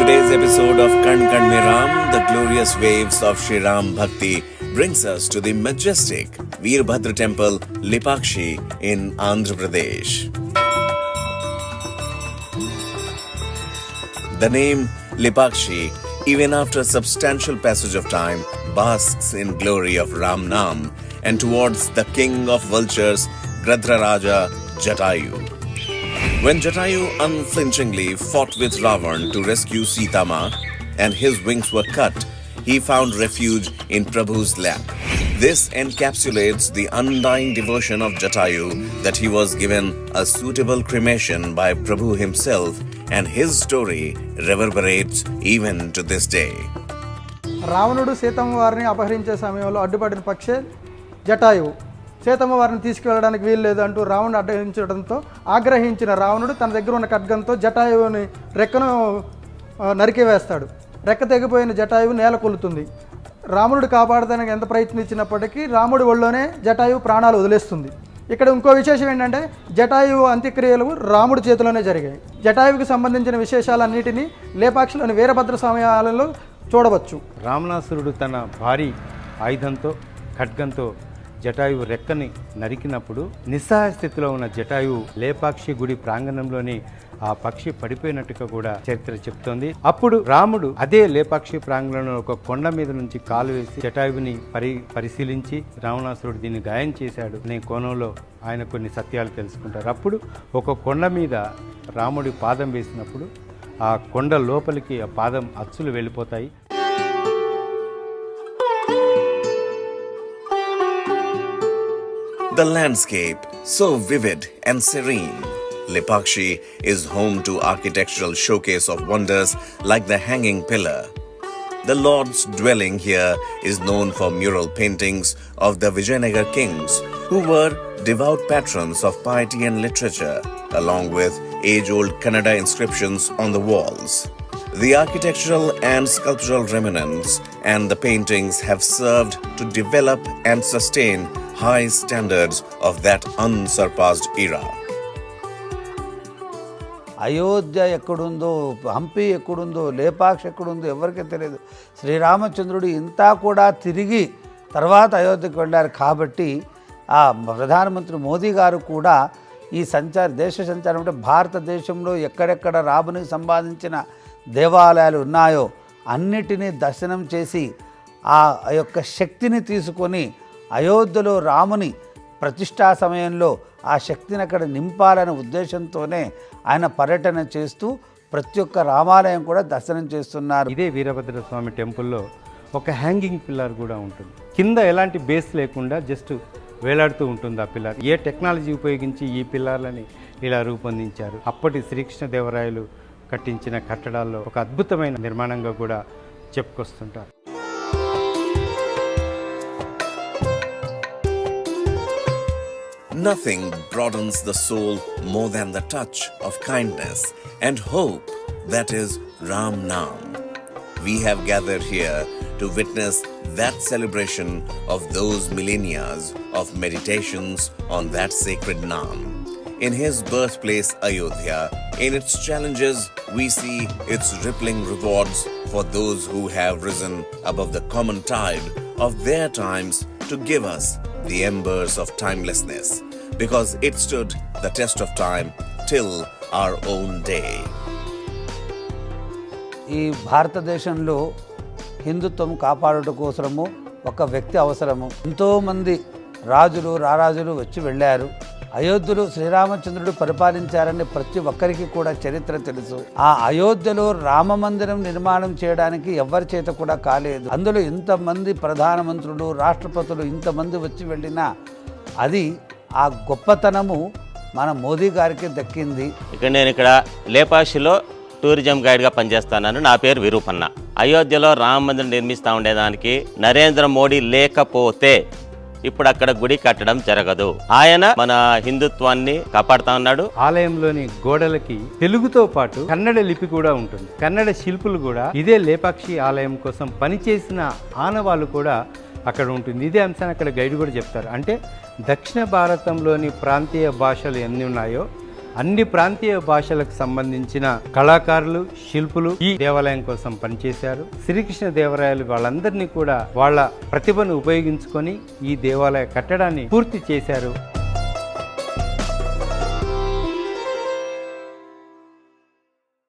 Today's episode of Kan Kan Me Ram, the glorious waves of Shri Ram Bhakti, brings us to the majestic Veerbhadra temple, Lipakshi, in Andhra Pradesh. The name Lipakshi, even after substantial passage of time, basks in glory of Ram Nam and towards the king of vultures, Gradraraja Jatayu. When Jatayu unflinchingly fought with Ravan to rescue Sita Ma and his wings were cut, he found refuge in Prabhu's lap. This encapsulates the undying devotion of Jatayu that he was given a suitable cremation by Prabhu himself, and his story reverberates even to this day. రావణుడు సీతమ్మ వారిని అపహరించే సమయంలో అడ్డుపడిన పక్షే జటాయువు. సీతమ్మ వారిని తీసుకువెళ్ళడానికి వీలు లేదు అంటూ రావణుడు అడ్డగించడంతో ఆగ్రహించిన రావణుడు తన దగ్గర ఉన్న ఖడ్గంతో జటాయువుని రెక్కను నరికివేస్తాడు. రెక్క తెగిపోయిన జటాయువు నేల కొలుతుంది. రాముడు కాపాడడానికి ఎంత ప్రయత్నించినప్పటికీ రాముడి ఒళ్ళోనే జటాయువు ప్రాణాలు వదిలేస్తుంది. ఇక్కడ ఇంకో విశేషం ఏంటంటే జటాయువు అంత్యక్రియలు రాముడి చేతిలోనే జరిగాయి. జటాయువుకి సంబంధించిన విశేషాలన్నిటినీ లేపాక్షిలోని వీరభద్ర స్వామి ఆలయంలో చూడవచ్చు. రావణాసురుడు తన భారీ ఆయుధంతో ఖడ్గంతో జటాయువు రెక్కని నరికినప్పుడు నిస్సహాయ స్థితిలో ఉన్న జటాయువు లేపాక్షి గుడి ప్రాంగణంలోని ఆ పక్షి పడిపోయినట్టుగా కూడా చరిత్ర చెప్తోంది. అప్పుడు రాముడు అదే లేపాక్షి ప్రాంగణంలో ఒక కొండ మీద నుంచి కాలు వేసి జటాయువుని పరిశీలించి రావణాసురుడు దీన్ని గాయం చేశాడు అనే కోణంలో ఆయన కొన్ని సత్యాలు తెలుసుకుంటారు. అప్పుడు ఒక కొండ మీద రాముడి పాదం వేసినప్పుడు ఆ కొండ లోపలికి ఆ పాదం అచ్చులు వెళ్ళిపోతాయి. The landscape, so vivid and serene. Lipakshi is home to architectural showcase of wonders like the Hanging Pillar. The Lord's dwelling here is known for mural paintings of the Vijayanagar kings, who were devout patrons of piety and literature, along with age-old Kannada inscriptions on the walls. The architectural and sculptural remnants and the paintings have served to develop and sustain high standards of that unsurpassed era. Ayodhya ఎక్కడుందో, హంపి ఎక్కడుందో, లేపాక్షి ఎక్కడుందో ఎవరికీ తెలియదు. శ్రీరామచంద్రుడు ఇంతా కూడా తిరిగి తర్వాత అయోధ్యకు వెళ్ళారు కాబట్టి ఆ ప్రధానమంత్రి మోదీ గారు కూడా ఈ దేశ సంచారం అంటే భారతదేశంలో ఎక్కడెక్కడ రామునికి సంబంధించిన దేవాలయాలు ఉన్నాయో అన్నిటినీ దర్శనం చేసి ఆ యొక్క శక్తిని తీసుకొని అయోధ్యలో రాముని ప్రతిష్టా సమయంలో ఆ శక్తిని అక్కడ నింపాలనే ఉద్దేశంతోనే ఆయన పర్యటన చేస్తూ ప్రతి ఒక్క రామాలయం కూడా దర్శనం చేస్తున్నారు. ఇదే వీరభద్ర స్వామి టెంపుల్లో ఒక హ్యాంగింగ్ పిల్లర్ కూడా ఉంటుంది. కింద ఎలాంటి బేస్ లేకుండా జస్ట్ వేలాడుతూ ఉంటుంది ఆ పిల్లర్. ఏ టెక్నాలజీ ఉపయోగించి ఈ పిల్లర్లని ఇలా రూపొందించారు. అప్పటి శ్రీకృష్ణదేవరాయలు కట్టించిన కట్టడాల్లో ఒక అద్భుతమైన నిర్మాణంగా కూడా చెప్పుకొస్తుంటారు. Nothing broadens the soul more than the touch of kindness and hope that is Ram Nam. We have gathered here to witness that celebration of those millennia of meditations on that sacred Nam. In his birthplace Ayodhya, in its challenges, we see its rippling rewards for those who have risen above the common tide of their times to give us the embers of timelessness, because it stood the test of time till our own day. ఈ భారతదేశంలో హిందుత్వం కాపాడుట కోసము ఒక వ్యక్తి అవసరము. ఎంతోమంది రాజులు రారాజులు వచ్చి వెళ్ళారు. అయోధ్యలో శ్రీరామచంద్రుడు పరిపాలించారని ప్రతి ఒక్కరికి కూడా చరిత్ర తెలుసు. ఆ అయోధ్యలో రామ మందిరం నిర్మాణం చేయడానికి ఎవరి చేత కూడా కాలేదు. అందులో ఇంతమంది ప్రధానమంత్రులు, రాష్ట్రపతులు ఇంతమంది వచ్చి వెళ్ళినా అది ఆ గొప్పతనము మన మోదీ గారికి దక్కింది. నేను ఇక్కడ లేపాక్షిలో టూరిజం గైడ్గా పనిచేస్తున్నాను. నా పేరు విరూపన్న. అయోధ్యలో రామ మందిరం నిర్మిస్తూ ఉండేదానికి నరేంద్ర మోడీ లేకపోతే ఇప్పుడు అక్కడ గుడి కట్టడం జరగదు. ఆయన మన హిందుత్వాన్ని కాపాడుతా ఉన్నాడు. ఆలయంలోని గోడలకి తెలుగుతో పాటు కన్నడ లిపి కూడా ఉంటుంది. కన్నడ శిల్పులు కూడా ఇదే లేపాక్షి ఆలయం కోసం పనిచేసిన ఆనవాళ్ళు కూడా అక్కడ ఉంటుంది. ఇదే అంశాన్ని అక్కడ గైడ్ కూడా చెప్తారు. అంటే దక్షిణ భారతంలోని ప్రాంతీయ భాషలు ఎన్ని ఉన్నాయో అన్ని ప్రాంతీయ భాషలకు సంబంధించిన కళాకారులు, శిల్పులు ఈ దేవాలయం కోసం పనిచేశారు. శ్రీకృష్ణ దేవరాయలు వాళ్ళందరినీ కూడా వాళ్ళ ప్రతిభను ఉపయోగించుకొని ఈ దేవాలయ కట్టడాన్ని పూర్తి చేశారు.